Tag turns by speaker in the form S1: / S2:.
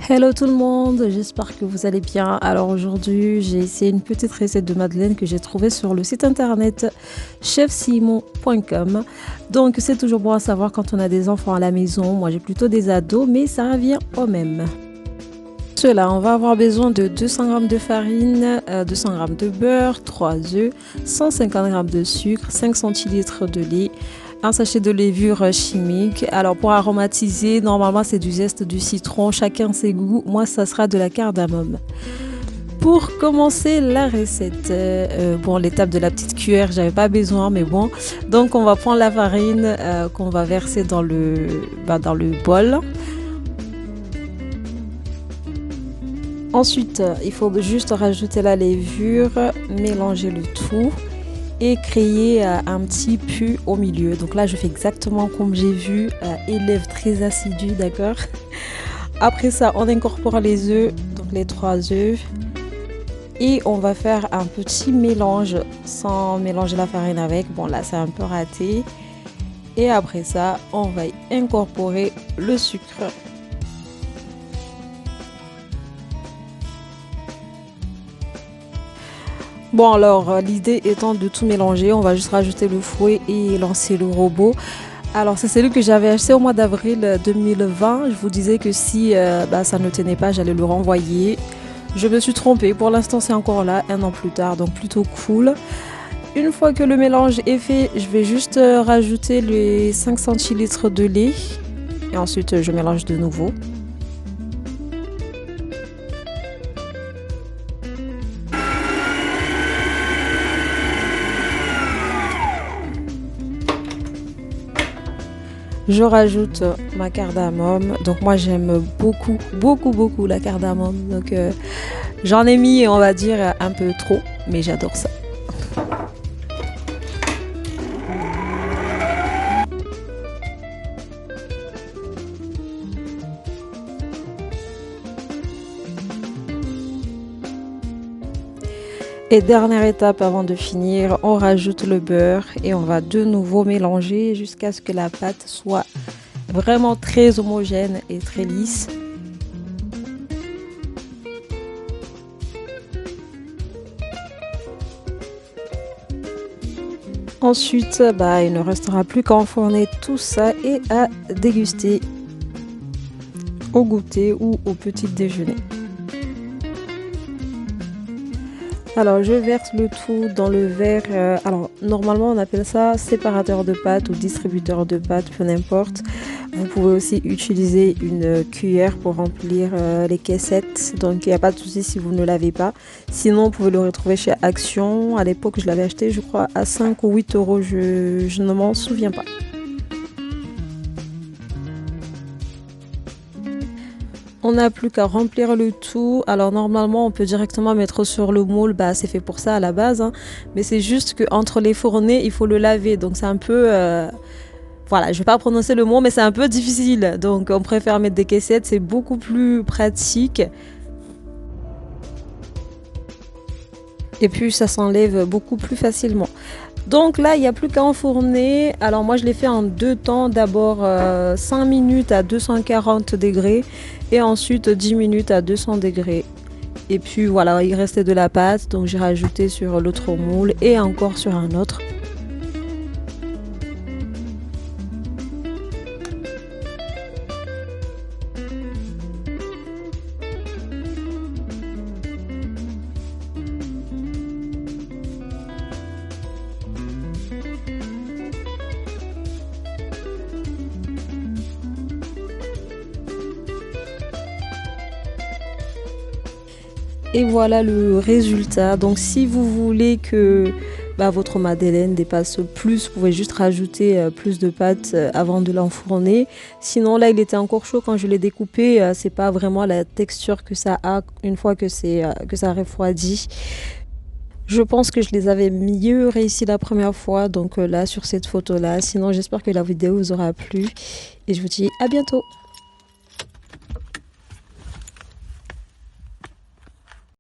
S1: Hello tout le monde, j'espère que vous allez bien. Alors aujourd'hui, j'ai essayé une petite recette de madeleine que j'ai trouvée sur le site internet chefsimon.com. Donc c'est toujours bon à savoir quand on a des enfants à la maison. Moi j'ai plutôt des ados, mais ça revient au même. Cela, on va avoir besoin de 200 g de farine, 200 g de beurre, 3 œufs, 150 g de sucre, 5 centilitres de lait, un sachet de levure chimique. Alors pour aromatiser, normalement c'est du zeste du citron, chacun ses goûts. Moi ça sera de la cardamome. Pour commencer la recette, bon l'étape de la petite cuillère j'avais pas besoin mais bon. Donc on va prendre la farine qu'on va verser dans le bol. Ensuite, il faut juste rajouter la levure, mélanger le tout et créer un petit pu au milieu. Donc là, je fais exactement comme j'ai vu, élève très assidu, d'accord. Après ça, on incorpore les œufs, donc les 3 œufs. Et on va faire un petit mélange sans mélanger la farine avec. Bon là, c'est un peu raté. Et après ça, on va y incorporer le sucre. Bon alors l'idée étant de tout mélanger, on va juste rajouter le fouet et lancer le robot. Alors c'est celui que j'avais acheté au mois d'avril 2020. Je vous disais que si ça ne tenait pas, j'allais le renvoyer. Je me suis trompée, pour l'instant c'est encore là, 1 an plus tard, donc plutôt cool. Une fois que le mélange est fait, je vais juste rajouter les 5 centilitres de lait. Et ensuite je mélange de nouveau. Je rajoute ma cardamome. Donc moi j'aime beaucoup la cardamome. Donc j'en ai mis, on va dire, un peu trop, mais j'adore ça. Et dernière étape avant de finir, on rajoute le beurre et on va de nouveau mélanger jusqu'à ce que la pâte soit vraiment très homogène et très lisse. Ensuite, il ne restera plus qu'à enfourner tout ça et à déguster au goûter ou au petit déjeuner. Alors je verse le tout dans le verre, alors normalement on appelle ça séparateur de pâte ou distributeur de pâte, peu n'importe. Vous pouvez aussi utiliser une cuillère pour remplir les caissettes, donc il n'y a pas de souci si vous ne l'avez pas. Sinon vous pouvez le retrouver chez Action, à l'époque je l'avais acheté je crois à 5 ou 8 euros, je ne m'en souviens pas. On n'a plus qu'à remplir le tout. Alors normalement on peut directement mettre sur le moule, c'est fait pour ça à la base, hein. Mais c'est juste qu'entre les fournées il faut le laver, donc c'est un peu voilà, je vais pas prononcer le mot mais c'est un peu difficile, donc on préfère mettre des caissettes, c'est beaucoup plus pratique et puis ça s'enlève beaucoup plus facilement. Donc là, il n'y a plus qu'à enfourner. Alors moi, je l'ai fait en 2 temps. D'abord 5 minutes à 240 degrés et ensuite 10 minutes à 200 degrés. Et puis voilà, il restait de la pâte. Donc j'ai rajouté sur l'autre moule et encore sur un autre. Et voilà le résultat. Donc si vous voulez que votre madeleine dépasse plus, vous pouvez juste rajouter plus de pâte avant de l'enfourner. Sinon là il était encore chaud quand je l'ai découpé, c'est pas vraiment la texture que ça a une fois que ça refroidit. Je pense que je les avais mieux réussi la première fois, donc là sur cette photo là. Sinon j'espère que la vidéo vous aura plu et je vous dis à bientôt.